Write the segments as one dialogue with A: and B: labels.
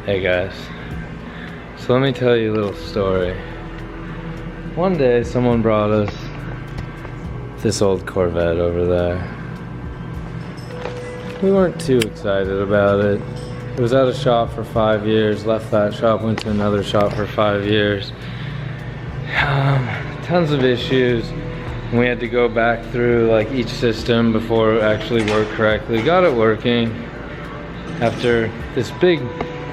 A: Hey guys, so let me tell you a little story. One day someone brought us this old Corvette over there. We weren't too excited about it. It was at a shop for 5 years, left that shop, went to another shop for 5 years. Tons of issues. We had to go back through like each system before it actually worked correctly. Got it working after this big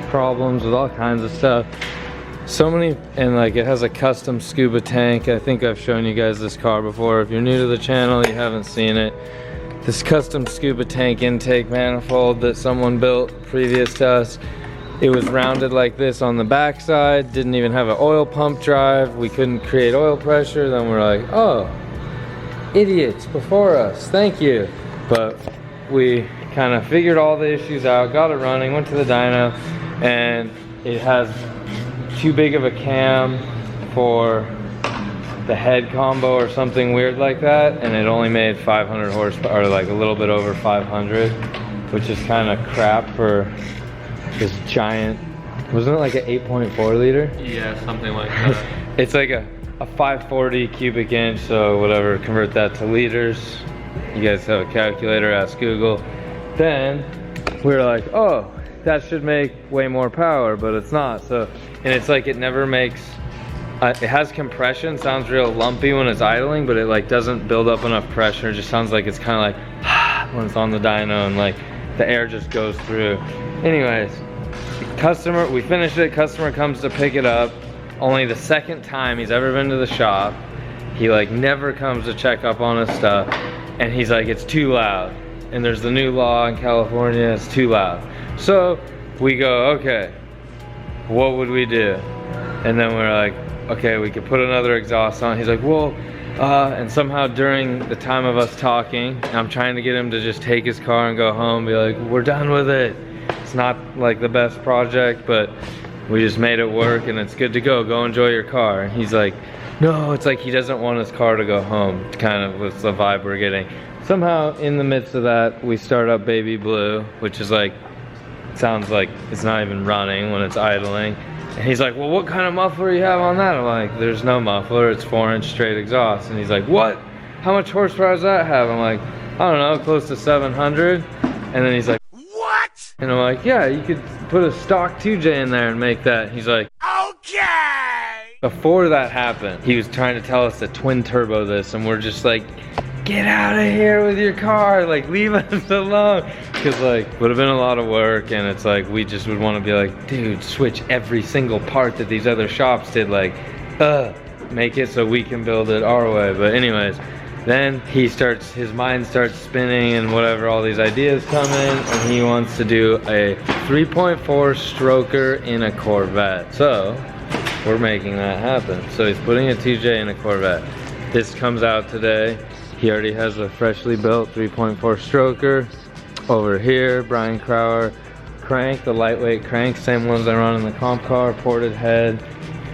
A: problems with all kinds of stuff. So many, and like it has a custom scuba tank. I think I've shown you guys this car before. If you're new to the channel, you haven't seen it. This custom scuba tank intake manifold that someone built previous to us. It was rounded like this on the back side, didn't even have an oil pump drive. We couldn't create oil pressure. Then we're like, oh, idiots before us, thank you. But we kind of figured all the issues out, got it running, went to the dyno, and it has too big of a cam for the head combo or something weird like that, and it only made 500 horsepower, or like a little bit over 500, which is kind of crap for this giant, wasn't it like an 8.4 liter?
B: Yeah, something like that.
A: It's like a 540 cubic inch, so whatever, convert that to liters. You guys have a calculator, ask Google. Then we were like, oh, that should make way more power, but it's not. So, and it's like it never makes, it has compression, sounds real lumpy when it's idling, but it like doesn't build up enough pressure. It just sounds like it's kind of like when it's on the dyno and like the air just goes through. Anyways, customer, we finished it, customer comes to pick it up. Only the second time he's ever been to the shop. He like never comes to check up on his stuff, and he's like, it's too loud. And there's the new law in California, it's too loud. So we go, okay, what would we do? And then we're like, okay, we could put another exhaust on. He's like, well, and somehow during the time of us talking, I'm trying to get him to just take his car and go home, be like, we're done with it. It's not like the best project, but we just made it work and it's good to go. Go enjoy your car. And he's like, no, it's like he doesn't want his car to go home. Kind of was the vibe we're getting. Somehow in the midst of that, we start up Baby Blue, which is like, sounds like it's not even running when it's idling. And he's like, well, what kind of muffler you have on that? I'm like, there's no muffler, it's 4-inch straight exhaust. And he's like, what? How much horsepower does that have? I'm like, I don't know, close to 700. And then he's like, what? And I'm like, yeah, you could put a stock 2J in there and make that. He's like, okay. Before that happened, he was trying to tell us to twin turbo this, and we're just like, get out of here with your car, like leave us alone. Cause like, would have been a lot of work, and it's like, we just would want to be like, dude, switch every single part that these other shops did, like, make it so we can build it our way. But anyways, then his mind starts spinning and whatever, all these ideas come in, and he wants to do a 3.4 stroker in a Corvette. So we're making that happen. So he's putting a TJ in a Corvette. This comes out today. He already has a freshly built 3.4 stroker. Over here, Brian Crower crank, the lightweight crank, same ones I run in the comp car, ported head.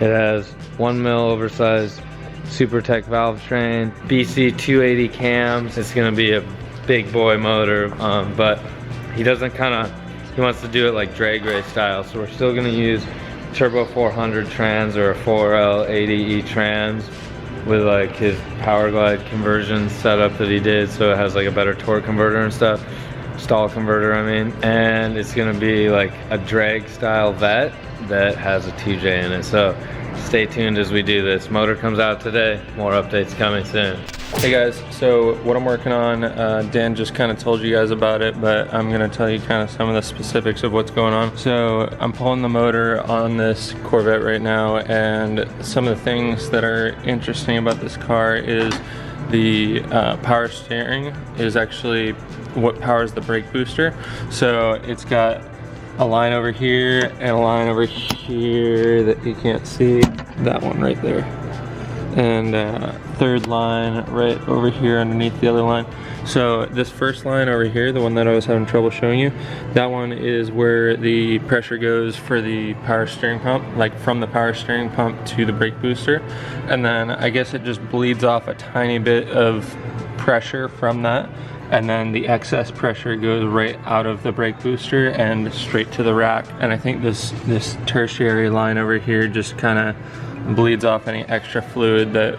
A: It has 1 mil oversized SuperTech valve train, BC 280 cams. It's gonna be a big boy motor, but he doesn't he wants to do it like drag race style. So we're still gonna use Turbo 400 trans or a 4L80E trans with like his power glide conversion setup that he did, so it has like a better torque converter and stuff, stall converter I mean, and it's gonna be like a drag style vet that has a TJ in it. So stay tuned as we do this. Motor comes out today, more updates coming soon.
B: Hey guys, so what I'm working on, Dan just kind of told you guys about it, but I'm gonna tell you kind of some of the specifics of what's going on. So I'm pulling the motor on this Corvette right now, and some of the things that are interesting about this car is the power steering is actually what powers the brake booster. So it's got a line over here and a line over here that you can't see, that one right there, and third line right over here underneath the other line. So this first line over here, the one that I was having trouble showing you, that one is where the pressure goes for the power steering pump, like from the power steering pump to the brake booster. And then I guess it just bleeds off a tiny bit of pressure from that and then the excess pressure goes right out of the brake booster and straight to the rack. And I think this tertiary line over here just kind of bleeds off any extra fluid that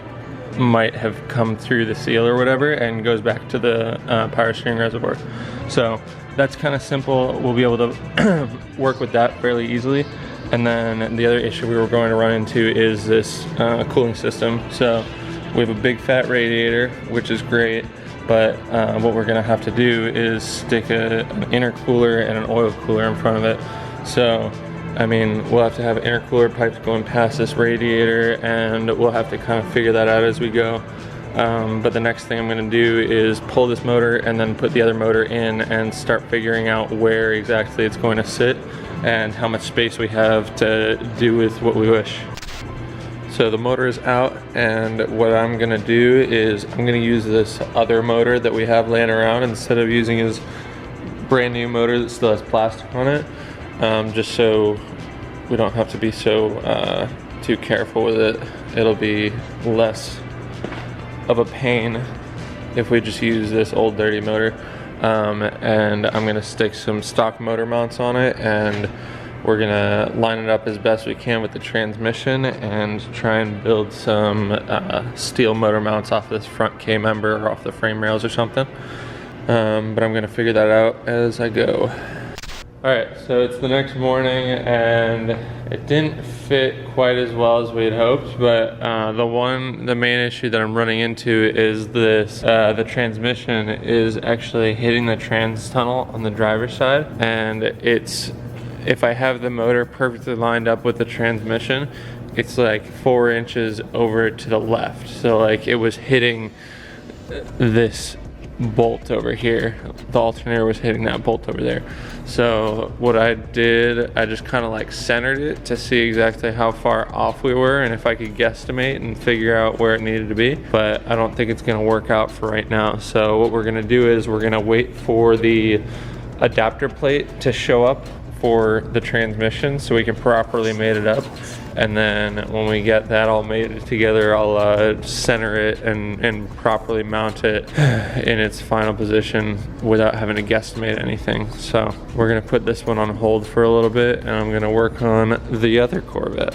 B: might have come through the seal or whatever and goes back to the power steering reservoir. So that's kind of simple. We'll be able to work with that fairly easily. And then the other issue we were going to run into is this cooling system. So we have a big fat radiator, which is great, but what we're gonna have to do is stick an intercooler and an oil cooler in front of it. So, I mean, we'll have to have intercooler pipes going past this radiator, and we'll have to kind of figure that out as we go. But the next thing I'm gonna do is pull this motor and then put the other motor in and start figuring out where exactly it's going to sit and how much space we have to do with what we wish. So the motor is out, and what I'm gonna do is I'm gonna use this other motor that we have laying around instead of using his brand new motor that still has plastic on it, just so we don't have to be so too careful with it. It'll be less of a pain if we just use this old dirty motor. And I'm gonna stick some stock motor mounts on it, and we're gonna line it up as best we can with the transmission and try and build some steel motor mounts off this front K-member or off the frame rails or something. But I'm gonna figure that out as I go. All right, so it's the next morning, and it didn't fit quite as well as we had hoped, but the main issue that I'm running into is this, the transmission is actually hitting the trans tunnel on the driver's side, and if I have the motor perfectly lined up with the transmission, it's like 4 inches over to the left. So like it was hitting this bolt over here. The alternator was hitting that bolt over there. So what I did, I just kind of like centered it to see exactly how far off we were and if I could guesstimate and figure out where it needed to be. But I don't think it's gonna work out for right now. So what we're gonna do is we're gonna wait for the adapter plate to show up for the transmission so we can properly mate it up, and then when we get that all mated together, I'll center it and properly mount it in its final position without having to guesstimate anything. So we're gonna put this one on hold for a little bit, and I'm gonna work on the other Corvette.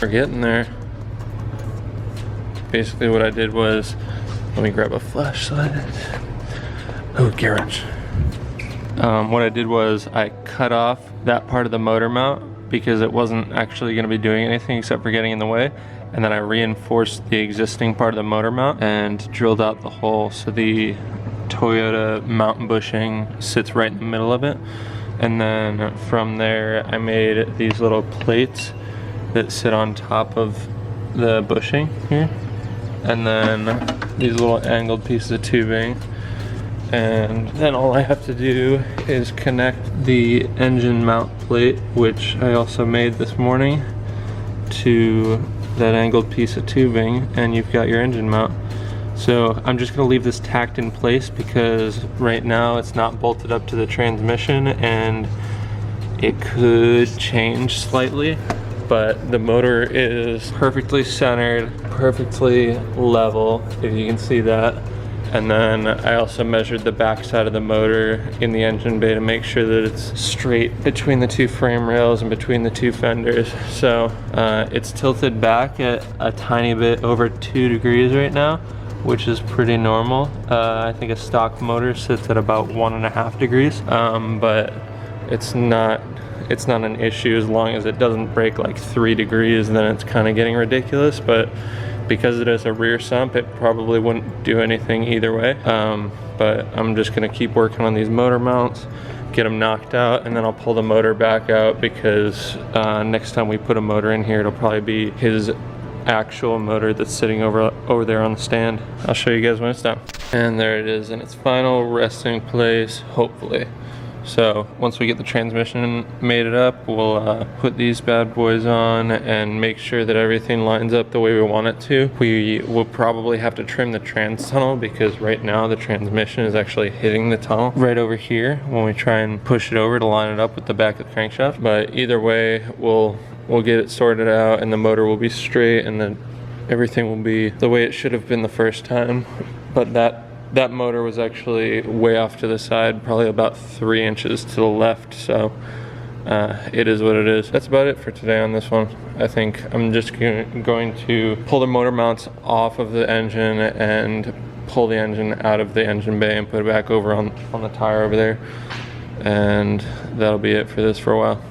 B: We're getting there. Basically what I did was, let me grab a flashlight. Oh, garage. What I did was I cut off that part of the motor mount because it wasn't actually going to be doing anything except for getting in the way, and then I reinforced the existing part of the motor mount and drilled out the hole so the Toyota mountain bushing sits right in the middle of it. And then from there I made these little plates that sit on top of the bushing here, and then these little angled pieces of tubing. And then all I have to do is connect the engine mount plate, which I also made this morning, to that angled piece of tubing, and you've got your engine mount. So I'm just gonna leave this tacked in place because right now it's not bolted up to the transmission and it could change slightly, but the motor is perfectly centered, perfectly level, if you can see that. And then I also measured the back side of the motor in the engine bay to make sure that it's straight between the two frame rails and between the two fenders. So it's tilted back at a tiny bit over 2 degrees right now, which is pretty normal. I think a stock motor sits at about 1.5 degrees, but it's not an issue as long as it doesn't break like 3 degrees, then it's kind of getting ridiculous. But because it is a rear sump, it probably wouldn't do anything either way. But I'm just gonna keep working on these motor mounts, get them knocked out, and then I'll pull the motor back out because next time we put a motor in here, it'll probably be his actual motor that's sitting over there on the stand. I'll show you guys when it's done. And there it is in its final resting place, hopefully. So once we get the transmission mated up, we'll put these bad boys on and make sure that everything lines up the way we want it to. We will probably have to trim the trans tunnel because right now the transmission is actually hitting the tunnel right over here when we try and push it over to line it up with the back of the crankshaft. But either way, we'll get it sorted out and the motor will be straight, and then everything will be the way it should have been the first time. But that that motor was actually way off to the side, probably about 3 inches to the left, so it is what it is. That's about it for today on this one. I think I'm just going to pull the motor mounts off of the engine and pull the engine out of the engine bay and put it back over on the tire over there, and that'll be it for this for a while.